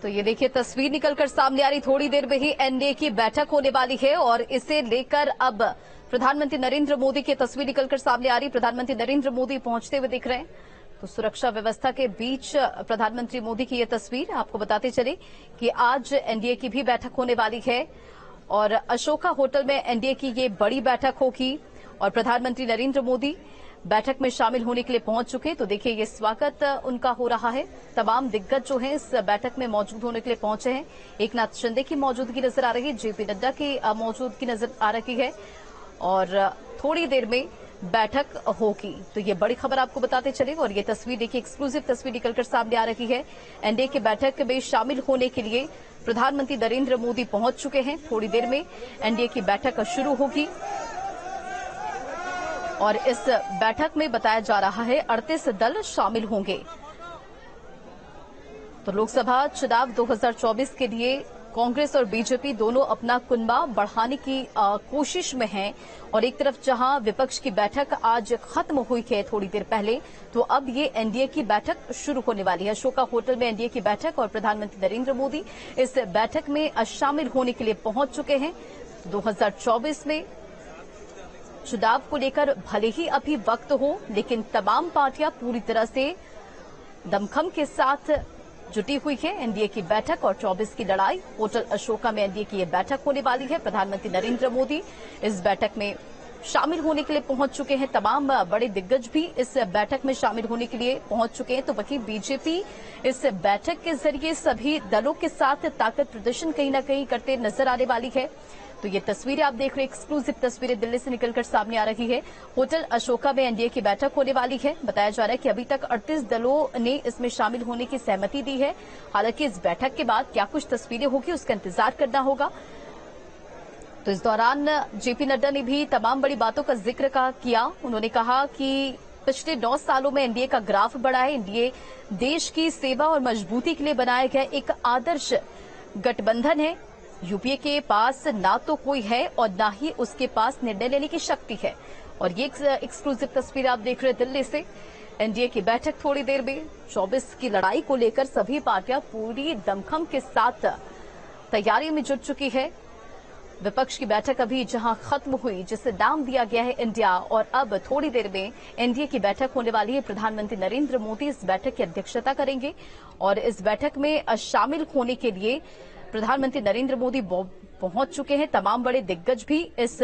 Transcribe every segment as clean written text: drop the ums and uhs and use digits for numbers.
तो ये देखिए तस्वीर निकलकर सामने आ रही, थोड़ी देर में ही एनडीए की बैठक होने वाली है और इसे लेकर अब प्रधानमंत्री नरेंद्र मोदी की तस्वीर निकलकर सामने आ रही। प्रधानमंत्री नरेंद्र मोदी पहुंचते हुए दिख रहे हैं, तो सुरक्षा व्यवस्था के बीच प्रधानमंत्री मोदी की ये तस्वीर। आपको बताते चले कि आज एनडीए की भी बैठक होने वाली है और अशोका होटल में एनडीए की ये बड़ी बैठक होगी और प्रधानमंत्री नरेंद्र मोदी बैठक में शामिल होने के लिए पहुंच चुके। तो देखिए ये स्वागत उनका हो रहा है। तमाम दिग्गज जो हैं इस बैठक में मौजूद होने के लिए पहुंचे हैं। एकनाथ शिंदे की मौजूदगी नजर आ रही है, जेपी नड्डा की मौजूदगी नजर आ रही है और थोड़ी देर में बैठक होगी। तो ये बड़ी खबर आपको बताते चले और ये तस्वीर देखिए, एक्सक्लूसिव तस्वीर निकलकर सामने आ रही है। एनडीए की बैठक में शामिल होने के लिए प्रधानमंत्री नरेंद्र मोदी पहुंच चुके हैं। थोड़ी देर में एनडीए की बैठक शुरू होगी और इस बैठक में बताया जा रहा है 38 दल शामिल होंगे। तो लोकसभा चुनाव 2024 के लिए कांग्रेस और बीजेपी दोनों अपना कुनबा बढ़ाने की कोशिश में हैं और एक तरफ जहां विपक्ष की बैठक आज खत्म हुई है थोड़ी देर पहले, तो अब ये एनडीए की बैठक शुरू होने वाली है। अशोका होटल में एनडीए की बैठक और प्रधानमंत्री नरेंद्र मोदी इस बैठक में शामिल होने के लिए पहुंच चुके हैं। 2024 में चुनाव को लेकर भले ही अभी वक्त हो, लेकिन तमाम पार्टियां पूरी तरह से दमखम के साथ जुटी हुई है। एनडीए की बैठक और 24 की लड़ाई, होटल अशोका में एनडीए की ये बैठक होने वाली है। प्रधानमंत्री नरेंद्र मोदी इस बैठक में शामिल होने के लिए पहुंच चुके हैं। तमाम बड़े दिग्गज भी इस बैठक में शामिल होने के लिए पहुंच चुके हैं। तो वहीं बीजेपी इस बैठक के जरिए सभी दलों के साथ ताकत प्रदर्शन कहीं न कहीं करते नजर आने वाली है। तो ये तस्वीरें आप देख रहे हैं, एक्सक्लूसिव तस्वीरें दिल्ली से निकलकर सामने आ रही है। होटल अशोका में एनडीए की बैठक होने वाली है। बताया जा रहा है कि अभी तक 38 दलों ने इसमें शामिल होने की सहमति दी है। हालांकि इस बैठक के बाद क्या कुछ तस्वीरें होगी उसका इंतजार करना होगा। तो इस दौरान जेपी नड्डा ने भी तमाम बड़ी बातों का जिक्र किया। उन्होंने कहा कि पिछले 9 सालों में एनडीए का ग्राफ बढ़ा है। एनडीए देश की सेवा और मजबूती के लिए बनाया गया एक आदर्श गठबंधन है। यूपीए के पास ना तो कोई है और ना ही उसके पास निर्णय लेने की शक्ति है। और ये एक्सक्लूसिव तस्वीर आप देख रहे हैं दिल्ली से। एनडीए की बैठक थोड़ी देर में, 24 की लड़ाई को लेकर सभी पार्टियां पूरी दमखम के साथ तैयारी में जुट चुकी है। विपक्ष की बैठक अभी जहां खत्म हुई, जिसे नाम दिया गया है इंडिया, और अब थोड़ी देर में एनडीए की बैठक होने वाली है। प्रधानमंत्री नरेंद्र मोदी इस बैठक की अध्यक्षता करेंगे और इस बैठक में शामिल होने के लिए प्रधानमंत्री नरेंद्र मोदी पहुंच चुके हैं। तमाम बड़े दिग्गज भी इस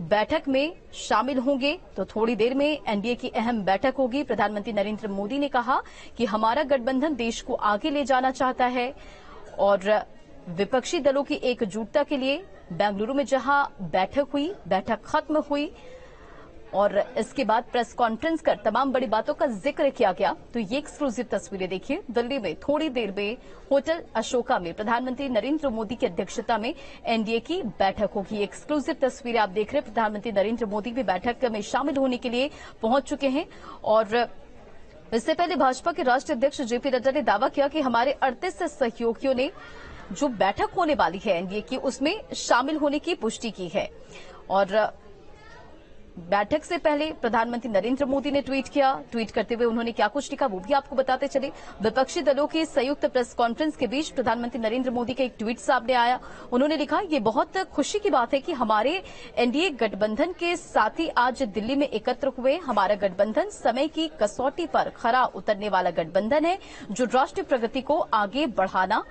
बैठक में शामिल होंगे। तो थोड़ी देर में एनडीए की अहम बैठक होगी। प्रधानमंत्री नरेंद्र मोदी ने कहा कि हमारा गठबंधन देश को आगे ले जाना चाहता है और विपक्षी दलों की एकजुटता के लिए बेंगलुरु में जहां बैठक हुई, बैठक खत्म हुई और इसके बाद प्रेस कॉन्फ्रेंस कर तमाम बड़ी बातों का जिक्र किया गया। तो ये एक्सक्लूसिव तस्वीरें देखिए, दिल्ली में थोड़ी देर में होटल अशोका में प्रधानमंत्री नरेंद्र मोदी की अध्यक्षता में एनडीए की बैठक होगी। एक्सक्लूसिव तस्वीरें आप देख रहे हैं। प्रधानमंत्री नरेंद्र मोदी भी बैठक में शामिल होने के लिए पहुंच चुके हैं और इससे पहले भाजपा के राष्ट्रीय अध्यक्ष जेपी नड्डा ने दावा किया कि हमारे 38 सहयोगियों ने जो बैठक होने वाली है एनडीए की, उसमें शामिल होने की पुष्टि की है। और बैठक से पहले प्रधानमंत्री नरेंद्र मोदी ने ट्वीट किया। ट्वीट करते हुए उन्होंने क्या कुछ लिखा वो भी आपको बताते चले। विपक्षी दलों की संयुक्त प्रेस कॉन्फ्रेंस के बीच प्रधानमंत्री नरेंद्र मोदी का एक ट्वीट सामने आया। उन्होंने लिखा, ये बहुत खुशी की बात है कि हमारे एनडीए गठबंधन के साथी आज दिल्ली में एकत्र हुए। हमारा गठबंधन समय की कसौटी पर खरा उतरने वाला गठबंधन है, जो राष्ट्रीय प्रगति को आगे बढ़ाना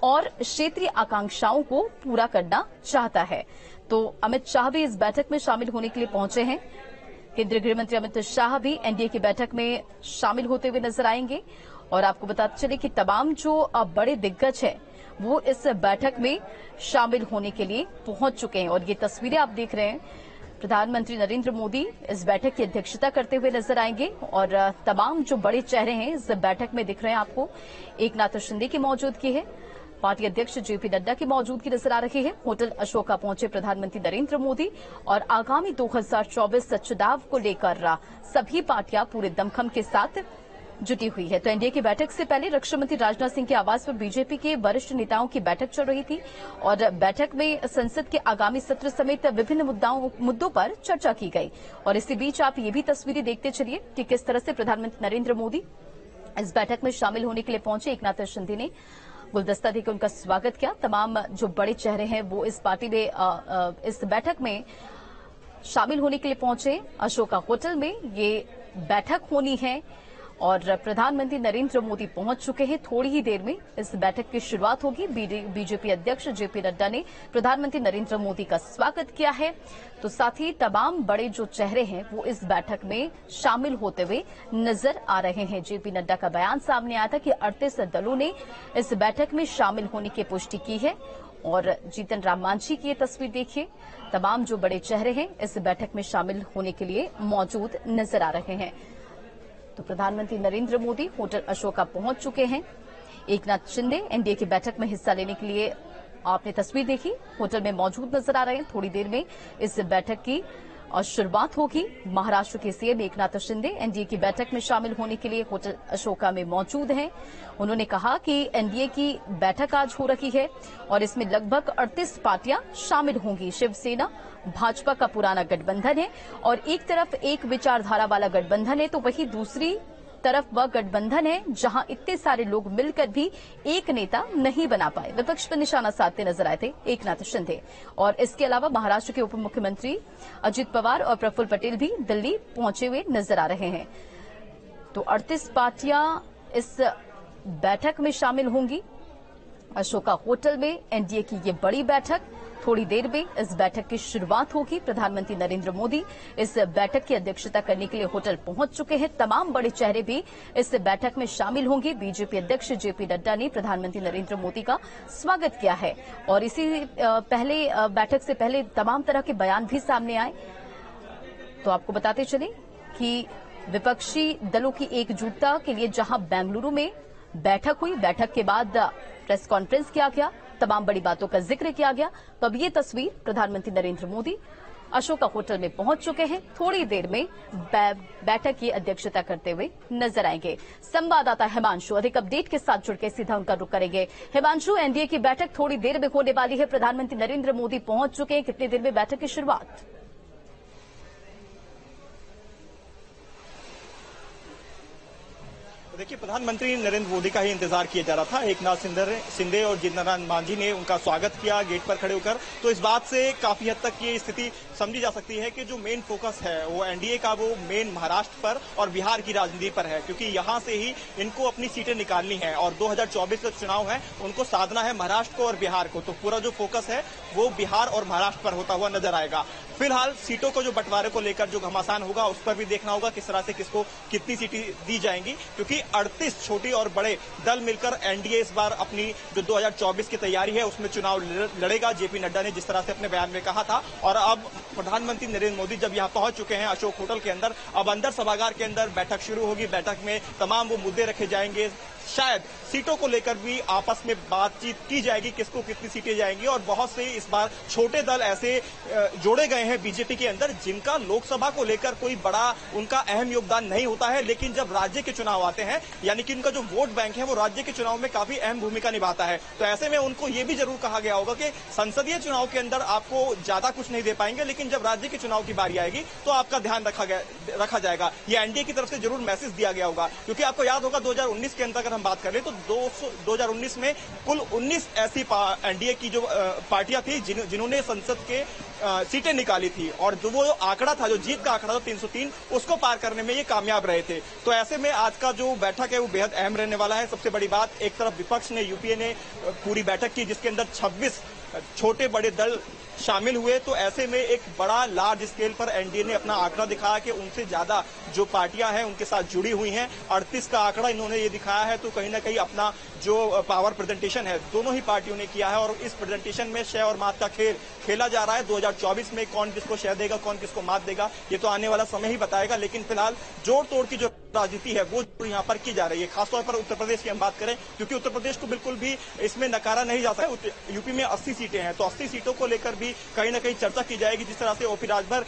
और क्षेत्रीय आकांक्षाओं को पूरा करना चाहता है। तो अमित शाह भी इस बैठक में शामिल होने के लिए पहुंचे हैं। केंद्रीय गृह मंत्री अमित शाह भी एनडीए की बैठक में शामिल होते हुए नजर आएंगे और आपको बताते चले कि तमाम जो बड़े दिग्गज हैं वो इस बैठक में शामिल होने के लिए पहुंच चुके हैं। और ये तस्वीरें आप देख रहे हैं, प्रधानमंत्री नरेंद्र मोदी इस बैठक की अध्यक्षता करते हुए नजर आएंगे और तमाम जो बड़े चेहरे हैं इस बैठक में दिख रहे हैं आपको। एकनाथ शिंदे की मौजूदगी है, पार्टी अध्यक्ष जेपी नड्डा की मौजूदगी नजर आ रही है। होटल अशोका पहुंचे प्रधानमंत्री नरेंद्र मोदी और आगामी 2024 चुनाव को लेकर सभी पार्टियां पूरे दमखम के साथ जुटी हुई है। तो एनडीए की बैठक से पहले रक्षा मंत्री राजनाथ सिंह के आवास पर बीजेपी के वरिष्ठ नेताओं की बैठक चल रही थी और बैठक में संसद के आगामी सत्र समेत विभिन्न मुद्दों पर चर्चा की गई। और इसी बीच आप ये भी तस्वीरें देखते चलिए कि किस तरह से प्रधानमंत्री नरेंद्र मोदी इस बैठक में शामिल होने के लिए पहुंचे। एकनाथ शिंदे ने गुलदस्ता देकर उनका स्वागत किया। तमाम जो बड़े चेहरे हैं वो इस पार्टी में इस बैठक में शामिल होने के लिए पहुंचे। अशोका होटल में ये बैठक होनी है और प्रधानमंत्री नरेंद्र मोदी पहुंच चुके हैं। थोड़ी ही देर में इस बैठक की शुरुआत होगी। बीजेपी अध्यक्ष जेपी नड्डा ने प्रधानमंत्री नरेंद्र मोदी का स्वागत किया है। तो साथ ही तमाम बड़े जो चेहरे हैं वो इस बैठक में शामिल होते हुए नजर आ रहे हैं। जेपी नड्डा का बयान सामने आया था कि 38 दलों ने इस बैठक में शामिल होने की पुष्टि की है। और जीतन राम मांझी की ये तस्वीर देखिए, तमाम जो बड़े चेहरे हैं इस बैठक में शामिल होने के लिए मौजूद नजर आ रहे हैं। तो प्रधानमंत्री नरेंद्र मोदी होटल अशोका पहुंच चुके हैं। एकनाथ शिंदे एनडीए की बैठक में हिस्सा लेने के लिए आपने तस्वीर देखी, होटल में मौजूद नजर आ रहे हैं। थोड़ी देर में इस बैठक की शुरुआत होगी। महाराष्ट्र के सीएम एकनाथ शिंदे एनडीए की बैठक में शामिल होने के लिए होटल अशोका में मौजूद हैं। उन्होंने कहा कि एनडीए की बैठक आज हो रही है और इसमें लगभग 38 पार्टियां शामिल होंगी। शिवसेना भाजपा का पुराना गठबंधन है और एक तरफ एक विचारधारा वाला गठबंधन है तो वहीं दूसरी तरफ वह गठबंधन है जहां इतने सारे लोग मिलकर भी एक नेता नहीं बना पाए। विपक्ष पर निशाना साधते नजर आए थे एकनाथ शिंदे। और इसके अलावा महाराष्ट्र के उप मुख्यमंत्री अजित पवार और प्रफुल्ल पटेल भी दिल्ली पहुंचे हुए नजर आ रहे हैं। तो 38 पार्टियां इस बैठक में शामिल होंगी। अशोका होटल में एनडीए की ये बड़ी बैठक, थोड़ी देर में इस बैठक की शुरुआत होगी। प्रधानमंत्री नरेंद्र मोदी इस बैठक की अध्यक्षता करने के लिए होटल पहुंच चुके हैं। तमाम बड़े चेहरे भी इस बैठक में शामिल होंगे। बीजेपी अध्यक्ष जेपी नड्डा ने प्रधानमंत्री नरेंद्र मोदी का स्वागत किया है और इसी पहले बैठक से पहले तमाम तरह के बयान भी सामने आए। तो आपको बताते चले कि विपक्षी दलों की एकजुटता के लिए जहां बेंगलुरु में बैठक हुई, बैठक के बाद प्रेस कॉन्फ्रेंस किया गया, तमाम बड़ी बातों का जिक्र किया गया। तो अब ये तस्वीर प्रधानमंत्री नरेंद्र मोदी अशोका होटल में पहुंच चुके हैं। थोड़ी देर में बैठक की अध्यक्षता करते हुए नजर आएंगे। संवाददाता हिमांशु अधिक अपडेट के साथ जुड़कर सीधा उनका रुख करेंगे। हिमांशु, एनडीए की बैठक थोड़ी देर में होने वाली है। प्रधानमंत्री नरेंद्र मोदी पहुंच चुके हैं। कितनी देर में बैठक की शुरुआत? देखिए, प्रधानमंत्री नरेंद्र मोदी का ही इंतजार किया जा रहा था। एकनाथ शिंदे और जीतन राम मांझी ने उनका स्वागत किया गेट पर खड़े होकर। तो इस बात से काफी हद तक ये स्थिति समझी जा सकती है कि जो मेन फोकस है वो एनडीए का वो मेन महाराष्ट्र पर और बिहार की राजनीति पर है, क्योंकि यहां से ही इनको अपनी सीटें निकालनी है और 2024 का चुनाव है, उनको साधना है महाराष्ट्र को और बिहार को। तो पूरा जो फोकस है वो बिहार और महाराष्ट्र पर होता हुआ नजर आएगा। फिलहाल सीटों को जो बंटवारे को लेकर जो घमासान होगा उस पर भी देखना होगा किस तरह से किसको कितनी सीटें दी जाएंगी, क्योंकि 38 छोटी और बड़े दल मिलकर एनडीए इस बार अपनी जो 2024 की तैयारी है उसमें चुनाव लड़ेगा। जेपी नड्डा ने जिस तरह से अपने बयान में कहा था। और अब प्रधानमंत्री नरेंद्र मोदी जब यहां पहुंच चुके हैं अशोक होटल के अंदर, अब अंदर सभागार के अंदर बैठक शुरू होगी। बैठक में तमाम वो मुद्दे रखे जाएंगे, शायद सीटों को लेकर भी आपस में बातचीत की जाएगी, किसको कितनी सीटें जाएंगी। और बहुत से इस बार छोटे दल ऐसे जोड़े गए हैं बीजेपी के अंदर जिनका लोकसभा को लेकर कोई बड़ा उनका अहम योगदान नहीं होता है, लेकिन जब राज्य के चुनाव आते हैं यानी कि उनका जो वोट बैंक है वो राज्य के चुनाव में काफी अहम भूमिका निभाता है। तो ऐसे में उनको ये भी जरूर कहा गया होगा कि संसदीय चुनाव के अंदर आपको ज्यादा कुछ नहीं दे पाएंगे, लेकिन जब राज्य के चुनाव की बारी आएगी तो आपका ध्यान रखा जाएगा। ये एनडीए की तरफ से जरूर मैसेज दिया गया होगा, क्योंकि आपको याद होगा 2019 के अंदर अगर हम बात करें तो 2019 में कुल 19 ऐसी एनडीए की जो पार्टियां थी जिन्होंने संसद के सीटें निकाली थी, और जो वो आंकड़ा था, जो जीत का आंकड़ा था 303, उसको पार करने में ये कामयाब रहे थे। तो ऐसे में आज का जो बैठक है वो बेहद अहम रहने वाला है। सबसे बड़ी बात, एक तरफ विपक्ष ने, यूपीए ने पूरी बैठक की जिसके अंदर 26 छोटे बड़े दल शामिल हुए। तो ऐसे में एक बड़ा लार्ज स्केल पर एनडीए ने अपना आंकड़ा दिखाया कि उनसे ज्यादा जो पार्टियां हैं उनके साथ जुड़ी हुई हैं। 38 का आंकड़ा इन्होंने ये दिखाया है। तो कहीं ना कहीं अपना जो पावर प्रेजेंटेशन है दोनों ही पार्टियों ने किया है, और इस प्रेजेंटेशन में शय और मात का खेल खेला जा रहा है। 2024 में कौन किसको शय देगा, कौन किसको मात देगा, ये तो आने वाला समय ही बताएगा। लेकिन फिलहाल जोड़ तोड़ की जो राजनीति है वो यहाँ पर की जा रही है। खासतौर पर उत्तर प्रदेश की हम बात करें, क्योंकि उत्तर प्रदेश को बिल्कुल भी इसमें नकारा नहीं जा सकता। यूपी में 80 सीटें हैं, तो 80 सीटों को लेकर भी कहीं ना कहीं चर्चा की जाएगी। जिस तरह से ओपी राजभर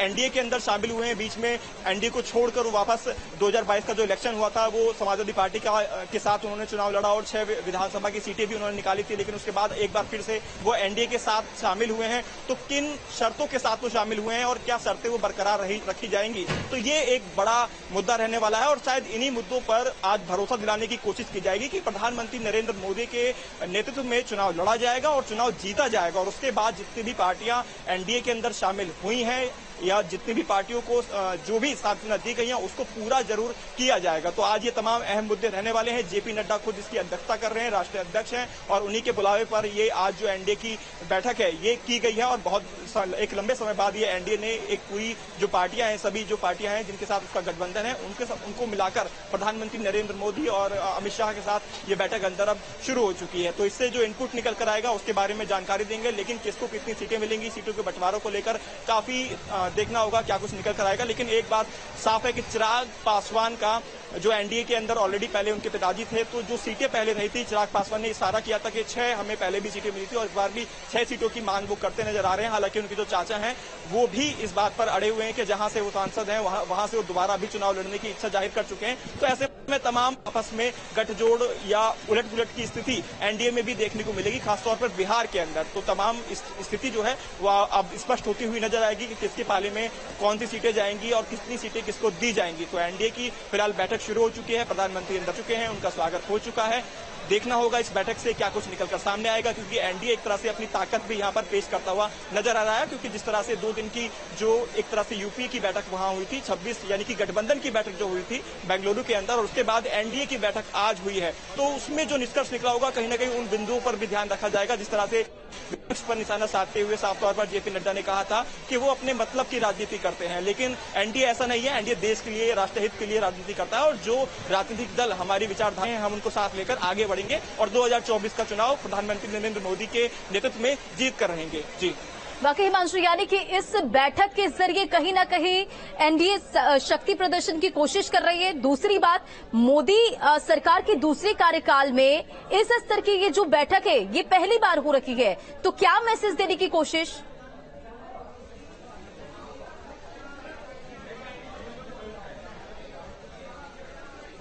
एनडीए के अंदर शामिल हुए हैं, बीच में एनडीए को छोड़कर वापस 2022 का जो इलेक्शन हुआ था वो समाजवादी पार्टी के साथ उन्होंने चुनाव लड़ा और 6 विधानसभा की सीटें भी उन्होंने निकाली थी, लेकिन उसके बाद एक बार फिर से वो एनडीए के साथ शामिल हुए हैं। तो किन शर्तों के साथ वो शामिल हुए हैं और क्या शर्तें वो बरकरार रखी जाएंगी, तो ये एक बड़ा मुद्दा रहने वाला है और शायद इन्हीं मुद्दों पर आज भरोसा दिलाने की कोशिश की जाएगी कि प्रधानमंत्री नरेंद्र मोदी के नेतृत्व में चुनाव लड़ा जाएगा और चुनाव जीता जाएगा। और उसके बाद जितनी भी पार्टियां एनडीए के अंदर शामिल हुई हैं या जितनी भी पार्टियों को जो भी सांत्वना दी गई है उसको पूरा जरूर किया जाएगा। तो आज ये तमाम अहम मुद्दे रहने वाले हैं। जेपी नड्डा खुद इसकी अध्यक्षता कर रहे हैं, राष्ट्रीय अध्यक्ष हैं, और उन्हीं के बुलावे पर ये आज जो एनडीए की बैठक है ये की गई है। और बहुत एक लंबे समय बाद ये एनडीए ने एक पूरी जो पार्टियां हैं, सभी जो पार्टियां हैं जिनके साथ उसका गठबंधन है उनको मिलाकर प्रधानमंत्री नरेंद्र मोदी और अमित शाह के साथ ये बैठक अंदर अब शुरू हो चुकी है। तो इससे जो इनपुट निकल कर आएगा उसके बारे में जानकारी देंगे, लेकिन किसको कितनी सीटें मिलेंगी, सीटों के बंटवारों को लेकर काफी देखना होगा क्या कुछ निकल कर आएगा। लेकिन एक बात साफ है कि चिराग पासवान का जो एनडीए के अंदर ऑलरेडी पहले उनके पिताजी थे, तो जो सीटें पहले रही थी चिराग पासवान ने इशारा किया था कि 6 हमें पहले भी सीटें मिली थी और इस बार भी 6 सीटों की मांग वो करते नजर आ रहे हैं। हालांकि उनके जो चाचा हैं वो भी इस बात पर अड़े हुए हैं कि जहां से वो सांसद हैं वहां से वो दोबारा भी चुनाव लड़ने की इच्छा जाहिर कर चुके हैं। तो ऐसे में तमाम आपस में गठजोड़ या उलट पुलट की स्थिति एनडीए में भी देखने को मिलेगी, खासतौर पर बिहार के अंदर। तो तमाम स्थिति जो है वह अब स्पष्ट होती हुई नजर आएगी कि किसके पाले में कौन सी सीटें जाएंगी और कितनी सीटें किसको दी जाएंगी। तो एनडीए की फिलहाल बैठक शुरू हो चुकी है, प्रधानमंत्री अंदर चुके हैं, उनका स्वागत हो चुका है। देखना होगा इस बैठक से क्या कुछ निकलकर सामने आएगा, क्योंकि एनडीए एक तरह से अपनी ताकत भी यहां पर पेश करता हुआ नजर आ रहा है। क्योंकि जिस तरह से 2 दिन की जो एक तरह से यूपी की बैठक वहां हुई थी, 26 यानी कि गठबंधन की बैठक जो हुई थी बेंगलुरु के अंदर, और उसके बाद एनडीए की बैठक आज हुई है, तो उसमें जो निष्कर्ष निकला होगा कहीं ना कहीं उन बिंदुओं पर भी ध्यान रखा जाएगा। जिस तरह से विपक्ष पर निशाना साधते हुए साफ तौर पर जेपी नड्डा ने कहा था कि वो अपने मतलब की राजनीति करते हैं, लेकिन एनडीए ऐसा नहीं है। एनडीए देश के लिए, राष्ट्रहित के लिए राजनीति करता है और जो राजनीतिक दल हमारी विचारधाराएं हैं हम उनको साथ लेकर आगे बढ़ेंगे और 2024 का चुनाव प्रधानमंत्री नरेंद्र मोदी के नेतृत्व में जीत कर रहेंगे। जी बाकी हिमांशु, यानी कि इस बैठक के जरिए कहीं ना कहीं एनडीए शक्ति प्रदर्शन की कोशिश कर रही है। दूसरी बात, मोदी सरकार के दूसरे कार्यकाल में इस स्तर की ये जो बैठक है ये पहली बार हो रही है, तो क्या मैसेज देने की कोशिश?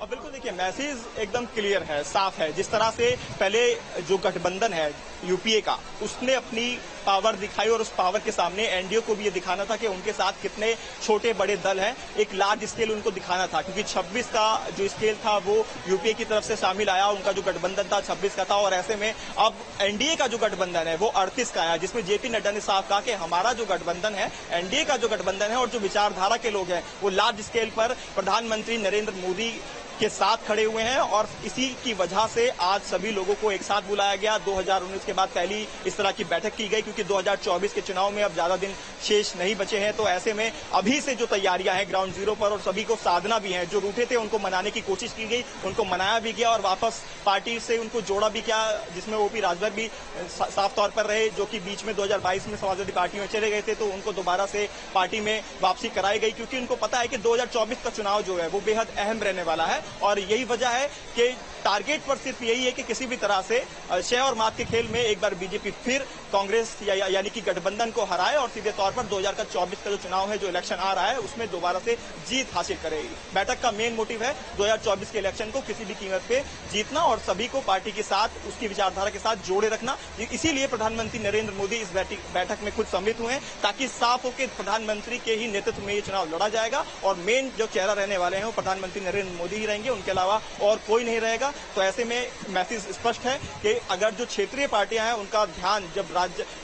और बिल्कुल देखिए, मैसेज एकदम क्लियर है, साफ है। जिस तरह से पहले जो गठबंधन है यूपीए का, उसने अपनी पावर दिखाई और उस पावर के सामने एनडीए को भी ये दिखाना था कि उनके साथ कितने छोटे बड़े दल हैं, एक लार्ज स्केल उनको दिखाना था। क्योंकि 26 का जो स्केल था वो यूपीए की तरफ से शामिल आया, उनका जो गठबंधन था 26 का था, और ऐसे में अब एनडीए का जो गठबंधन है वो 38 का आया, जिसमें जेपी नड्डा ने साफ कहा कि हमारा जो गठबंधन है, एनडीए का जो गठबंधन है और जो विचारधारा के लोग हैं वो लार्ज स्केल पर प्रधानमंत्री नरेंद्र मोदी के साथ खड़े हुए हैं। और इसी की वजह से आज सभी लोगों को एक साथ बुलाया गया। 2019 के बाद पहली इस तरह की बैठक की गई, क्योंकि 2024 के चुनाव में अब ज्यादा दिन शेष नहीं बचे हैं। तो ऐसे में अभी से जो तैयारियां हैं ग्राउंड जीरो पर, और सभी को साधना भी है, जो रूठे थे उनको मनाने की कोशिश की गई, उनको मनाया भी गया और वापस पार्टी से उनको जोड़ा भी किया, जिसमें ओपी राजभर भी साफ तौर पर रहे, जो कि बीच में 2022 में समाजवादी पार्टी में चले गए थे, तो उनको दोबारा से पार्टी में वापसी कराई गई। क्योंकि उनको पता है कि 2024 का चुनाव जो है वो बेहद अहम रहने वाला है, और यही वजह है कि टारगेट पर सिर्फ यही है कि किसी भी तरह से शह और मात के खेल में एक बार बीजेपी फिर कांग्रेस यानी कि गठबंधन को हराए और सीधे तौर पर 2024 का जो चुनाव है, जो इलेक्शन आ रहा है, उसमें दोबारा से जीत हासिल करेगी। बैठक का मेन मोटिव है 2024 के इलेक्शन को किसी भी कीमत पे जीतना और सभी को पार्टी के साथ, उसकी विचारधारा के साथ जोड़े रखना। इसीलिए प्रधानमंत्री नरेंद्र मोदी इस बैठक में खुद सम्मिलित हुए हैं, ताकि साफ हो कि प्रधानमंत्री के ही नेतृत्व में ये चुनाव लड़ा जाएगा और मेन जो चेहरा रहने वाले हैं वो प्रधानमंत्री नरेंद्र मोदी ही रहेंगे, उनके अलावा और कोई नहीं रहेगा। तो ऐसे में मैसेज स्पष्ट है कि अगर जो क्षेत्रीय पार्टियां हैं उनका ध्यान जब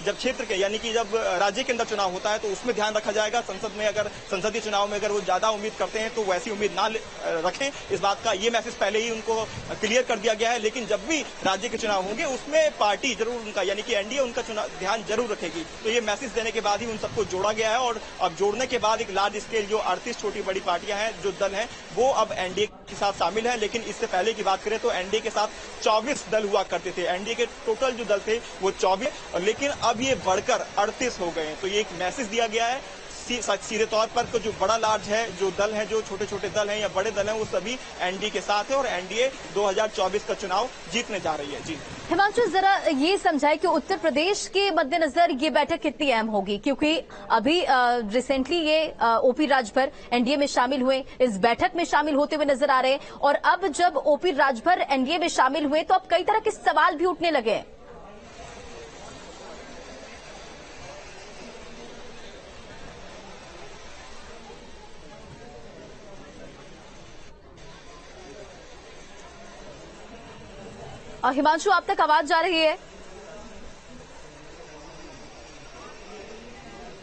क्षेत्र के यानी कि जब राज्य के अंदर चुनाव होता है तो उसमें ध्यान रखा जाएगा। संसदीय चुनाव में अगर वो ज्यादा उम्मीद करते हैं तो वैसी उम्मीद ना रखें, इस बात का ये मैसेज पहले ही उनको क्लियर कर दिया गया है। लेकिन जब भी राज्य के चुनाव होंगे उसमें पार्टी जरूर उनका यानी कि एनडीए उनका ध्यान जरूर रखेगी। तो ये मैसेज देने के बाद ही उन सबको जोड़ा गया है, और अब जोड़ने के बाद एक लार्ज स्केल जो 38 छोटी बड़ी पार्टियां हैं, जो दल हैं, वो अब एनडीए के साथ शामिल है। लेकिन इससे पहले की बात करें तो एनडीए के साथ 24 दल हुआ करते थे। एनडीए के टोटल जो दल थे वो 24, लेकिन अब ये बढ़कर 38 हो गए हैं। तो ये एक मैसेज दिया गया है सीधे तौर पर जो बड़ा लार्ज है, जो दल है, जो छोटे छोटे दल हैं या बड़े दल हैं, वो सभी एनडीए के साथ है और एनडीए 2024 का चुनाव जीतने जा रही है। जी हिमांशु, जरा ये समझाए कि उत्तर प्रदेश के मद्देनजर ये बैठक कितनी अहम होगी, क्योंकि अभी रिसेंटली ये ओपी राजभर एनडीए में शामिल हुए, इस बैठक में शामिल होते हुए नजर आ रहे हैं, और अब जब ओपी राजभर एनडीए में शामिल हुए तो अब कई तरह के सवाल भी उठने लगे। हिमांशु, आप तक आवाज जा रही है?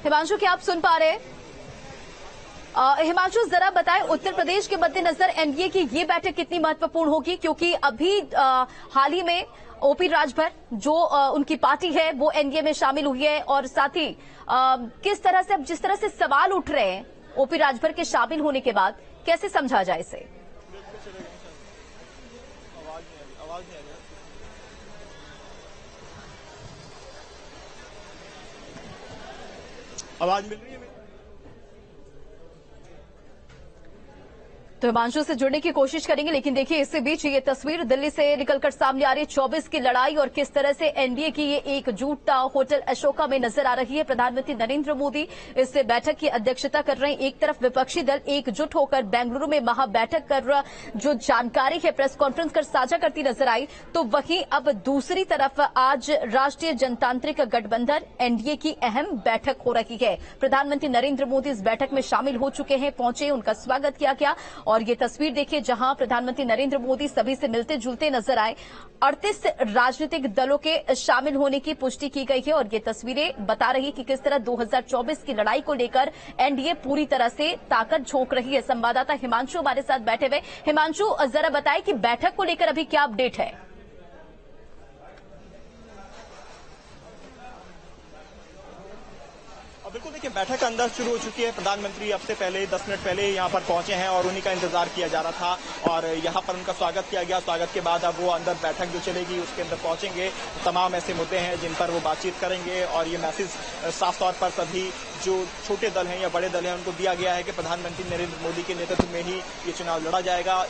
हिमांशु, क्या आप सुन पा रहे हैं? हिमांशु, जरा बताएं, उत्तर प्रदेश के मद्देनजर एनडीए की ये बैठक कितनी महत्वपूर्ण होगी, क्योंकि अभी हाल ही में ओपी राजभर जो उनकी पार्टी है वो एनडीए में शामिल हुई है, और साथ ही किस तरह से, अब जिस तरह से सवाल उठ रहे हैं ओपी राजभर के शामिल होने के बाद, कैसे समझा जाए इसे? आवाज मिल रही है? तो हिमांशु से जुड़ने की कोशिश करेंगे, लेकिन देखिए इससे बीच ये तस्वीर दिल्ली से निकलकर सामने आ रही है 24 की लड़ाई, और किस तरह से एनडीए की ये एकजुटता होटल अशोका में नजर आ रही है। प्रधानमंत्री नरेंद्र मोदी इस बैठक की अध्यक्षता कर रहे हैं। एक तरफ विपक्षी दल एकजुट होकर बेंगलुरु में महा बैठक कर जो जानकारी है प्रेस कॉन्फ्रेंस कर साझा करती नजर आई, तो वहीं अब दूसरी तरफ आज राष्ट्रीय जनतांत्रिक गठबंधन एनडीए की अहम बैठक हो रही है। प्रधानमंत्री नरेंद्र मोदी इस बैठक में शामिल हो चुके हैं, पहुंचे, उनका स्वागत किया गया, और ये तस्वीर देखिए जहां प्रधानमंत्री नरेंद्र मोदी सभी से मिलते जुलते नजर आए। 38 राजनीतिक दलों के शामिल होने की पुष्टि की गई है, और ये तस्वीरें बता रही कि किस तरह 2024 की लड़ाई को लेकर एनडीए पूरी तरह से ताकत झोंक रही है। संवाददाता हिमांशु हमारे साथ बैठे हुए। हिमांशु, जरा बताएं कि बैठक को लेकर अभी क्या अपडेट है? बिल्कुल, देखिए बैठक अंदर शुरू हो चुकी है। प्रधानमंत्री अब से पहले 10 मिनट पहले यहाँ पर पहुंचे हैं और उन्हीं का इंतजार किया जा रहा था, और यहाँ पर उनका स्वागत किया गया। स्वागत के बाद अब वो अंदर बैठक जो चलेगी उसके अंदर पहुंचेंगे। तमाम ऐसे मुद्दे हैं जिन पर वो बातचीत करेंगे, और ये मैसेज साफ तौर पर सभी जो छोटे दल हैं या बड़े दल हैं उनको दिया गया है कि प्रधानमंत्री नरेंद्र मोदी के नेतृत्व में ही ये चुनाव लड़ा जाएगा।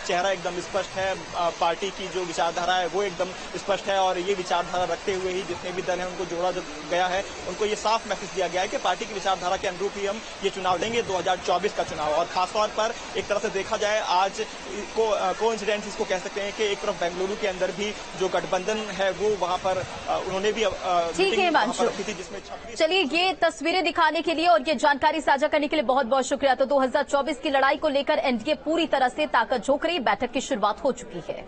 चेहरा एकदम स्पष्ट है, पार्टी की जो विचारधारा है वो एकदम स्पष्ट है, और ये विचारधारा रखते हुए ही जितने भी दल हैं उनको जोड़ा गया है। उनको ये साफ मैसेज दिया गया है कि पार्टी की विचारधारा के अनुरूप ही हम ये चुनाव लेंगे, 2024 का चुनाव। और खासतौर पर एक तरह से देखा जाए आज कोइंसिडेंस इसको कह सकते हैं कि एक तरफ बेंगलुरु के अंदर भी जो गठबंधन है वो वहां पर उन्होंने भी ठीक है हिमांशु, जिसमें चलिए ये तस्वीरें दिखाने के लिए और ये जानकारी साझा करने के लिए बहुत बहुत शुक्रिया। तो 2024 की लड़ाई को लेकर एनडीए पूरी तरह से ताकत झोंक रही, बैठक की शुरुआत हो चुकी है।